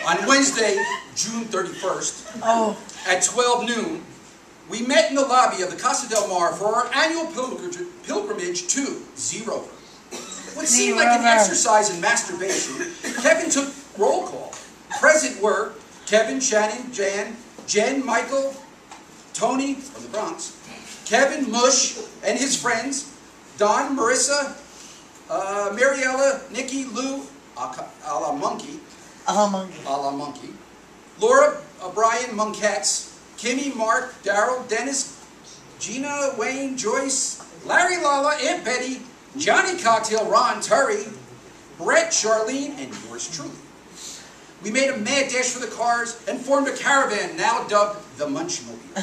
On Wednesday, June 31st, at 12 noon, we met in the lobby of the Casa del Mar for our annual pilgrimage to Z-Rover. What seemed like an exercise in masturbation, Kevin took roll call. Present were Kevin, Shannon, Jen, Michael, Tony from the Bronx, Kevin, Mush, and his friends, Don, Marissa, Mariella, Nikki, Lou, a la Monkey, Laura, Brian, Monkettes, Kimmy, Mark, Daryl, Dennis, Gina, Wayne, Joyce, Larry, Lala, Aunt Betty, Johnny Cocktail, Ron, Terry, Brett, Charlene, and yours truly. We made a mad dash for the cars and formed a caravan, now dubbed the Munchmobile,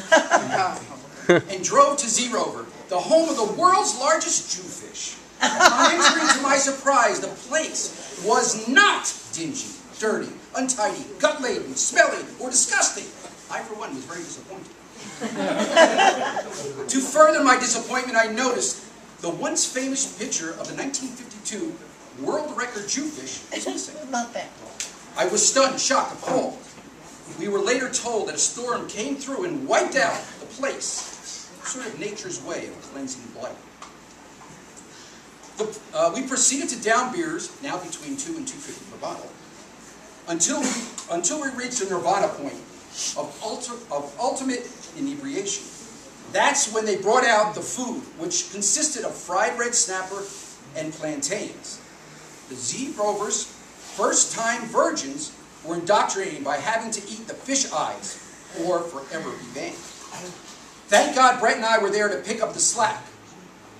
and drove to Z-Rover, the home of the world's largest Jewfish. On entering, to my surprise, the place was not dingy, dirty, untidy, gut-laden, smelly, or disgusting. I, for one, was very disappointed. To further my disappointment, I noticed the once famous picture of the 1952 world record Jewfish is missing. I was stunned, shocked, appalled. We were later told that a storm came through and wiped out the place, sort of nature's way of cleansing blood. We proceeded to down beers, now between $2 and $2.50 per bottle, until we reached the nirvana point of ultimate inebriation. That's when they brought out the food, which consisted of fried red snapper and plantains. The Z-Rovers, first-time virgins, were indoctrinated by having to eat the fish eyes, or forever be banned. Thank God Brett and I were there to pick up the slack.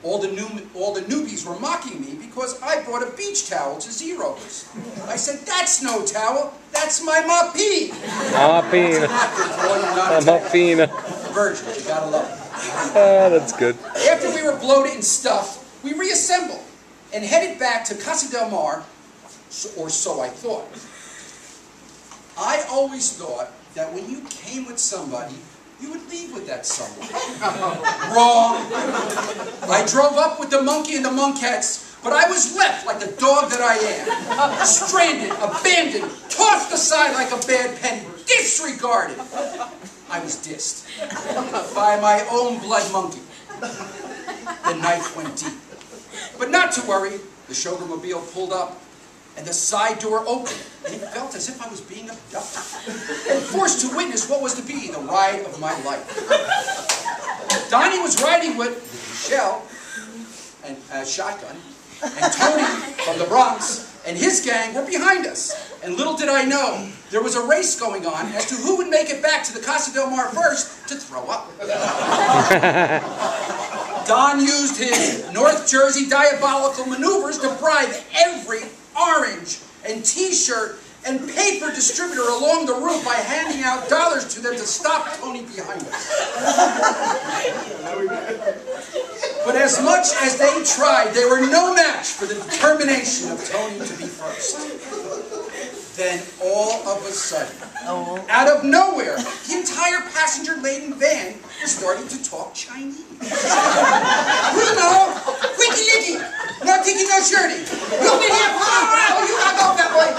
All the newbies were mocking me because I brought a beach towel to Z-Rovers. I said, "That's no towel, that's my mopine." Mopine. Virgins, you gotta love it. That's good. After we were bloated and stuffed, we reassembled and headed back to Casa del Mar, or so I thought. I always thought that when you came with somebody, you would leave with that someone. Wrong. I drove up with the monkey and the monkettes, but I was left like the dog that I am. Stranded, abandoned, tossed aside like a bad penny, disregarded. I was dissed by my own blood monkey. The knife went deep. But not to worry, the Showgirl-mobile pulled up, and the side door opened, and it felt as if I was being abducted, and forced to witness what was to be the ride of my life. Donnie was riding with Michelle, and a shotgun, and Tony from the Bronx, and his gang were behind us. And little did I know, there was a race going on as to who would make it back to the Casa del Mar first to throw up. Don used his North Jersey diabolical maneuvers to bribe every orange and t-shirt and paper distributor along the route by handing out dollars to them to stop Tony behind us. But as much as they tried, they were no match for the determination of Tony to be first. Then all of a sudden, out of nowhere, the entire passenger-laden van started to talk Chinese. You know, quickie licky, no tiki, no shirty. You been here for a while, you gotta go that way.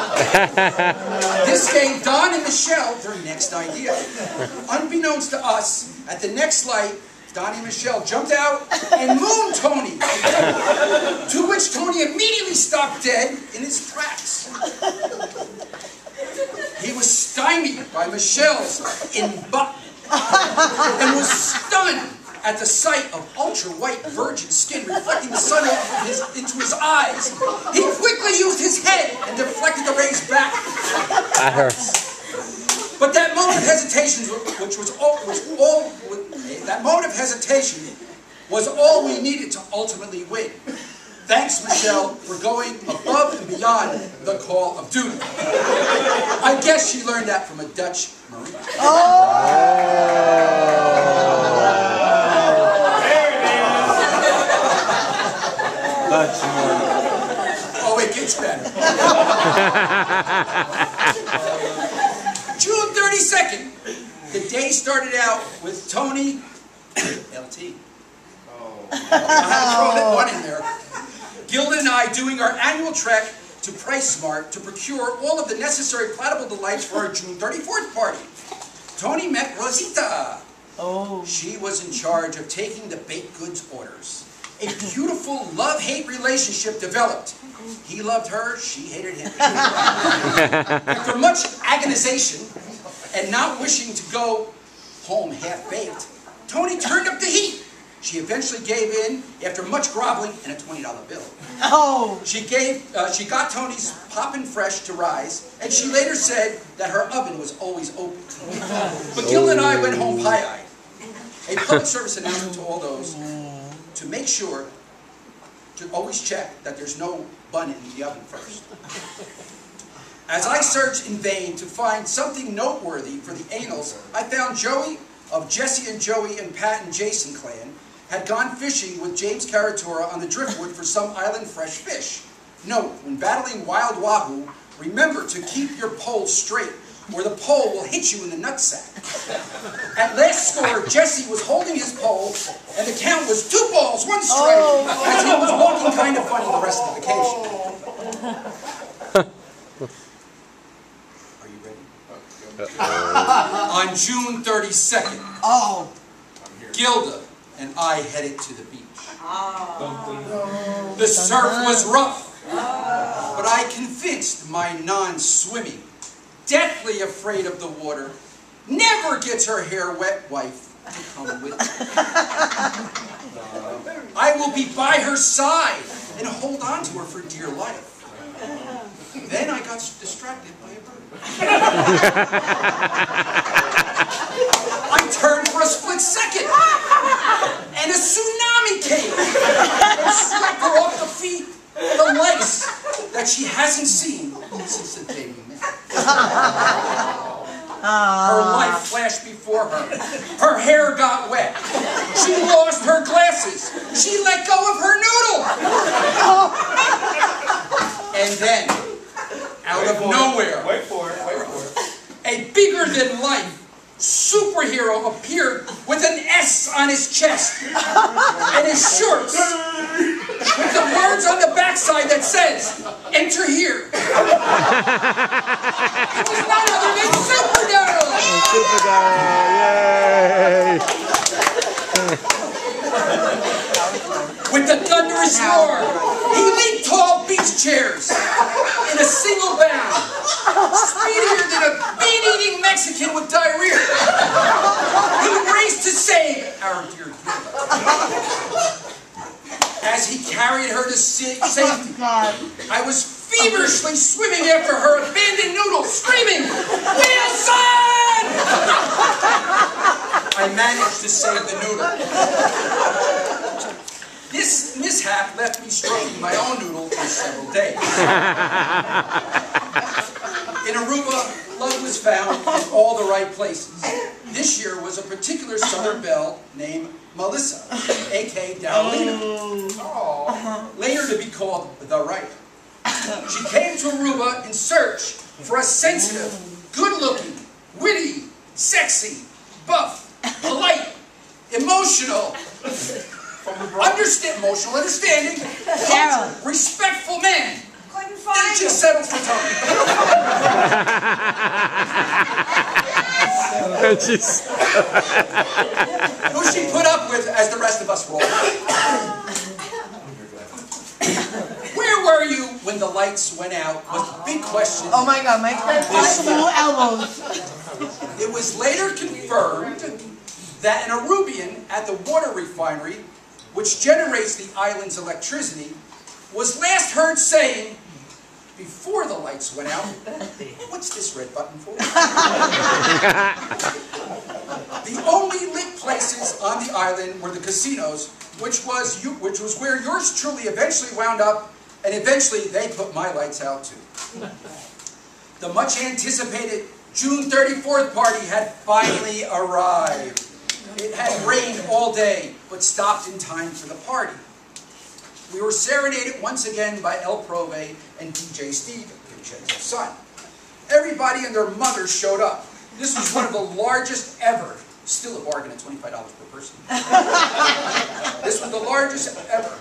This gave Don and Michelle their next idea. Unbeknownst to us, at the next light, Donnie and Michelle jumped out and mooned Tony, to which Tony immediately stopped dead in his tracks. He was stymied by Michelle's in-button and was stunned at the sight of ultra-white virgin skin reflecting the sun into his eyes. He quickly used his head and deflected the rays back. That hurts. But that moment of hesitation, was all we needed to ultimately win. Thanks, Michelle, for going above and beyond the call of duty. I guess she learned that from a Dutch Marine. Oh, it gets better. June 32nd, the day started out with Tony, LT. I had to throw that one in there. Gilda and I doing our annual trek to PriceSmart to procure all of the necessary plattable delights for our June 34th party. Tony met Rosita. Oh. She was in charge of taking the baked goods orders. A beautiful love-hate relationship developed. He loved her, she hated him. After much agonization and not wishing to go home half-baked, Tony turned up the heat. She eventually gave in after much groveling and a $20 bill. Oh. She got Tony's Poppin' Fresh to rise, and she later said that her oven was always open. But Gil and I went home pie-eyed. A public service announcement to all those to make sure to always check that there's no bun in the oven first. As I searched in vain to find something noteworthy for the annals, I found Joey of Jesse and Joey and Pat and Jason clan had gone fishing with James Caratura on the driftwood for some island fresh fish. Note, when battling wild wahoo, remember to keep your pole straight, or the pole will hit you in the nutsack. At last score, Jesse was holding his pole, and the count was 2 balls, 1 strike, as he was walking kind of funny the rest of the vacation. Are you ready? On June 32nd, Gilda and I headed to the beach. The surf was rough, but I convinced my non-swimming, deathly afraid of the water, never gets her hair wet wife to come with me. I will be by her side and hold on to her for dear life. Then I got distracted by a bird. I turned for a split second, and a tsunami came and swept her off the feet, the legs that she hasn't seen since the day we met. Her life flashed before her. Her hair got wet. She lost her glasses. She let go of her noodle. And then, out of nowhere, a bigger-than-life superhero appeared with an S on his chest and his shorts with the words on the backside that says, "Enter here." It was none other than Superdog! Superdog, yay! With the thunderous roar, he leaped tall beach chairs in a single bound, speedier than a bean-eating Mexican with diarrhea. He raced to save our dear Gilda. As he carried her to safety, I was feverishly swimming after her abandoned noodle, screaming, "Wilson!" I managed to save the noodle. This mishap left me stroking my own noodle for several days. In Aruba, love was found in all the right places. This year was a particular Southern belle named Melissa, a.k.a. Dowlina, later to be called the Right. She came to Aruba in search for a sensitive, good-looking, witty, sexy, buff, polite, emotional understanding, respectful man. Couldn't Then find she him. settled for Tony. Who she put up with as the rest of us rolled. Where were you when the lights went out was the big question. Oh my God, Mike has little elbows. It was later confirmed that an Arubian at the water refinery, which generates the island's electricity, was last heard saying, before the lights went out, "What's this red button for?" The only lit places on the island were the casinos, which was where yours truly eventually wound up, and eventually they put my lights out too. The much anticipated June 34th party had finally arrived. It had rained all day, but stopped in time for the party. We were serenaded once again by El Prove and DJ Steve, Vincenzo's son. Everybody and their mothers showed up. This was one of the largest ever, still a bargain at $25 per person. This was the largest ever